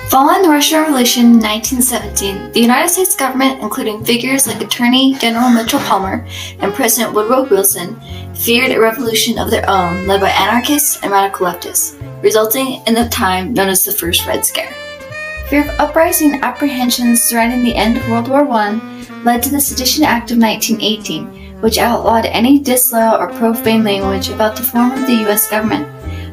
Following the Russian Revolution in 1917, the United States government, including figures like Attorney General Mitchell Palmer and President Woodrow Wilson, feared a revolution of their own led by anarchists and radical leftists, resulting in the time known as the First Red Scare. Fear of uprising and apprehensions surrounding the end of World War I led to the Sedition Act of 1918, which outlawed any disloyal or profane language about the form of the U.S. government.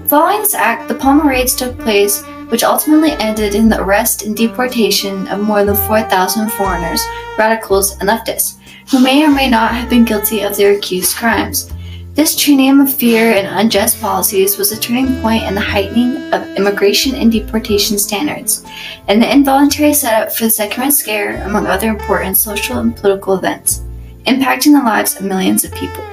Following this act, the Palmer raids took place, which ultimately ended in the arrest and deportation of more than 4,000 foreigners, radicals, and leftists, who may or may not have been guilty of their accused crimes. This tyranny of fear and unjust policies was a turning point in the heightening of immigration and deportation standards, and the involuntary setup for the Second Red Scare, among other important social and political events, impacting the lives of millions of people.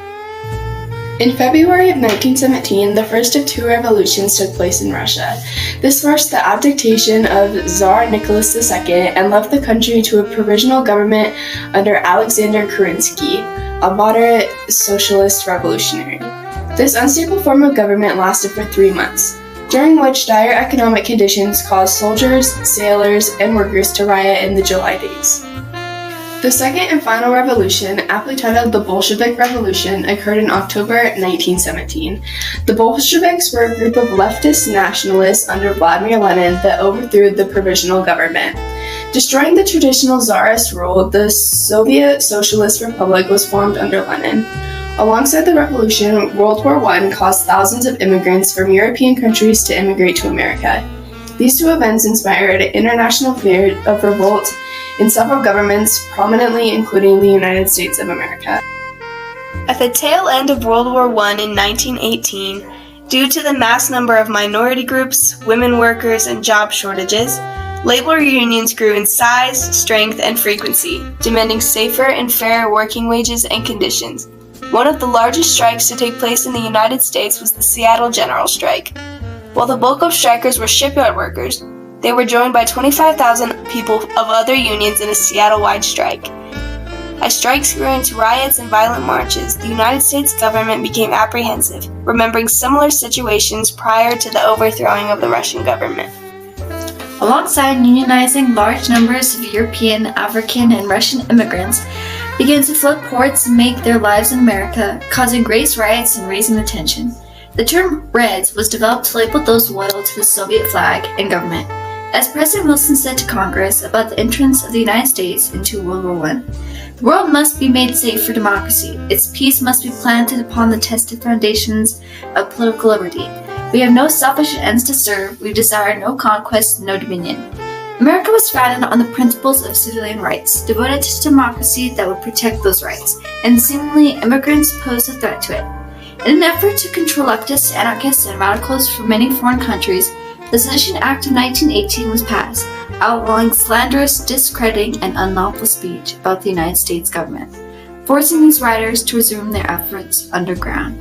In February of 1917, the first of two revolutions took place in Russia. This forced the abdication of Tsar Nicholas II and left the country to a provisional government under Alexander Kerensky, a moderate socialist revolutionary. This unstable form of government lasted for 3 months, during which dire economic conditions caused soldiers, sailors, and workers to riot in the July days. The second and final revolution, aptly titled the Bolshevik Revolution, occurred in October 1917. The Bolsheviks were a group of leftist nationalists under Vladimir Lenin that overthrew the provisional government. Destroying the traditional Tsarist rule, the Soviet Socialist Republic was formed under Lenin. Alongside the revolution, World War I caused thousands of immigrants from European countries to immigrate to America. These two events inspired international fear of revolt in several governments, prominently including the United States of America. At the tail end of World War I in 1918, due to the mass number of minority groups, women workers, and job shortages, labor unions grew in size, strength, and frequency, demanding safer and fairer working wages and conditions. One of the largest strikes to take place in the United States was the Seattle General Strike. While the bulk of strikers were shipyard workers, they were joined by 25,000 people of other unions in a Seattle-wide strike. As strikes grew into riots and violent marches, the United States government became apprehensive, remembering similar situations prior to the overthrowing of the Russian government. Alongside unionizing, large numbers of European, African, and Russian immigrants began to flood ports and make their lives in America, causing race riots and raising the tension. The term Reds was developed to label those loyal to the Soviet flag and government. As President Wilson said to Congress about the entrance of the United States into World War I, the world must be made safe for democracy. Its peace must be planted upon the tested foundations of political liberty. We have no selfish ends to serve. We desire no conquest, no dominion. America was founded on the principles of civilian rights, devoted to democracy that would protect those rights, and seemingly immigrants posed a threat to it. In an effort to control leftists, anarchists, and radicals from many foreign countries, the Sedition Act of 1918 was passed, outlawing slanderous, discrediting, and unlawful speech about the United States government, forcing these writers to resume their efforts underground.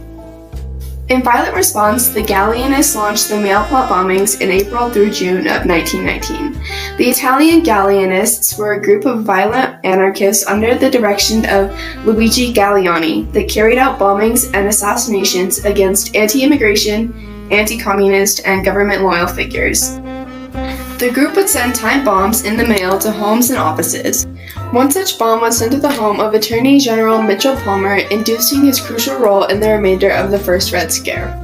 In violent response, the Galleanists launched the mail plot bombings in April through June of 1919. The Italian Galleanists were a group of violent anarchists under the direction of Luigi Galleani that carried out bombings and assassinations against anti-immigration, anti-communist, and government-loyal figures. The group would send time bombs in the mail to homes and offices. One such bomb was sent to the home of Attorney General Mitchell Palmer, inducing his crucial role in the remainder of the First Red Scare.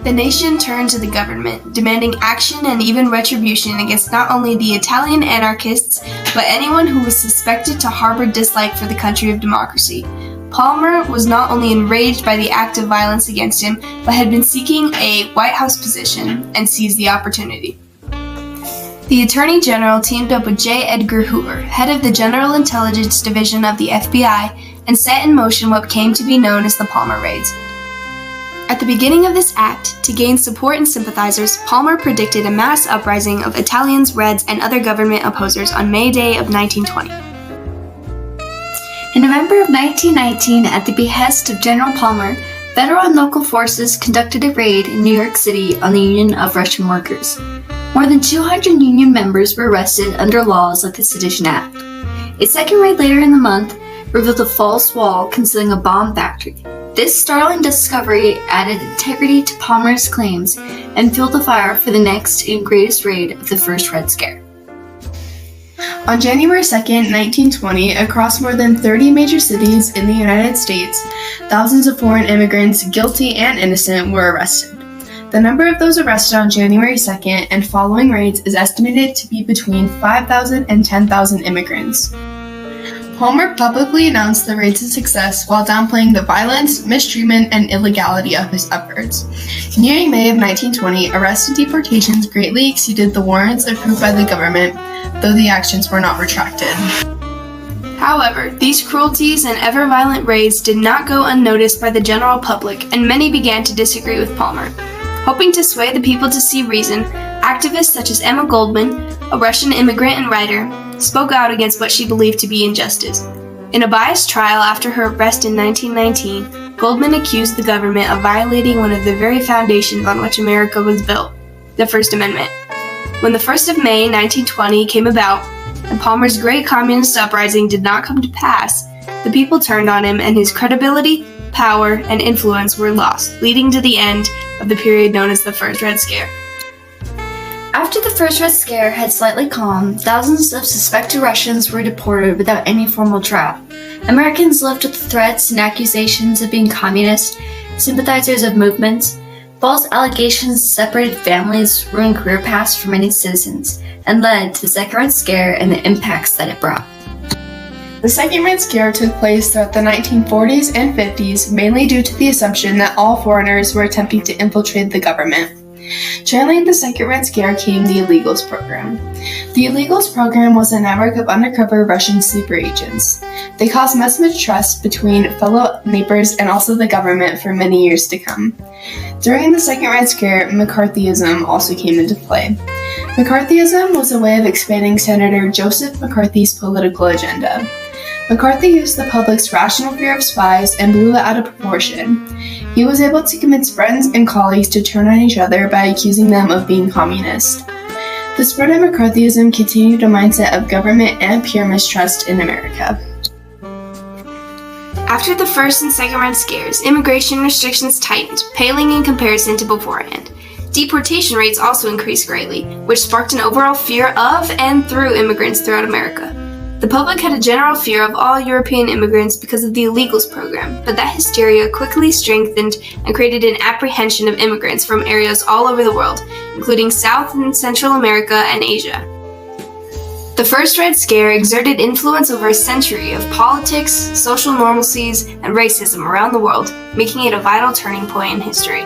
The nation turned to the government, demanding action and even retribution against not only the Italian anarchists, but anyone who was suspected to harbor dislike for the country of democracy. Palmer was not only enraged by the act of violence against him, but had been seeking a White House position and seized the opportunity. The Attorney General teamed up with J. Edgar Hoover, head of the General Intelligence Division of the FBI, and set in motion what came to be known as the Palmer Raids. At the beginning of this act, to gain support and sympathizers, Palmer predicted a mass uprising of Italians, Reds, and other government opposers on May Day of 1920. In November of 1919, at the behest of General Palmer, federal and local forces conducted a raid in New York City on the Union of Russian Workers. More than 200 union members were arrested under laws like the Sedition Act. A second raid later in the month revealed a false wall concealing a bomb factory. This startling discovery added integrity to Palmer's claims and fueled the fire for the next and greatest raid of the first Red Scare. On January 2, 1920, across more than 30 major cities in the United States, thousands of foreign immigrants, guilty and innocent, were arrested. The number of those arrested on January 2nd and following raids is estimated to be between 5,000 and 10,000 immigrants. Palmer publicly announced the raids' success while downplaying the violence, mistreatment, and illegality of his efforts. Nearing May of 1920, arrest and deportations greatly exceeded the warrants approved by the government, though the actions were not retracted. However, these cruelties and ever-violent raids did not go unnoticed by the general public, and many began to disagree with Palmer. Hoping to sway the people to see reason, activists such as Emma Goldman, a Russian immigrant and writer, spoke out against what she believed to be injustice. In a biased trial after her arrest in 1919, Goldman accused the government of violating one of the very foundations on which America was built, the First Amendment. When the 1st of May, 1920 came about, and Palmer's great communist uprising did not come to pass, the people turned on him and his credibility, power, and influence were lost, leading to the end of the period known as the First Red Scare. After the first Red Scare had slightly calmed, thousands of suspected Russians were deported without any formal trial. Americans lived with threats and accusations of being communist, sympathizers of movements. False allegations separated families, ruined career paths for many citizens, and led to the Second Red Scare and the impacts that it brought. The Second Red Scare took place throughout the 1940s and 50s, mainly due to the assumption that all foreigners were attempting to infiltrate the government. Trailing the Second Red Scare came the Illegals Program. The Illegals Program was a network of undercover Russian sleeper agents. They caused much mistrust between fellow neighbors and also the government for many years to come. During the Second Red Scare, McCarthyism also came into play. McCarthyism was a way of expanding Senator Joseph McCarthy's political agenda. McCarthy used the public's rational fear of spies and blew it out of proportion. He was able to convince friends and colleagues to turn on each other by accusing them of being communist. The spread of McCarthyism continued a mindset of government and pure mistrust in America. After the First and Second Red Scares, immigration restrictions tightened, paling in comparison to beforehand. Deportation rates also increased greatly, which sparked an overall fear of and through immigrants throughout America. The public had a general fear of all European immigrants because of the Illegals Program, but that hysteria quickly strengthened and created an apprehension of immigrants from areas all over the world, including South and Central America and Asia. The First Red Scare exerted influence over a century of politics, social normalcies, and racism around the world, making it a vital turning point in history.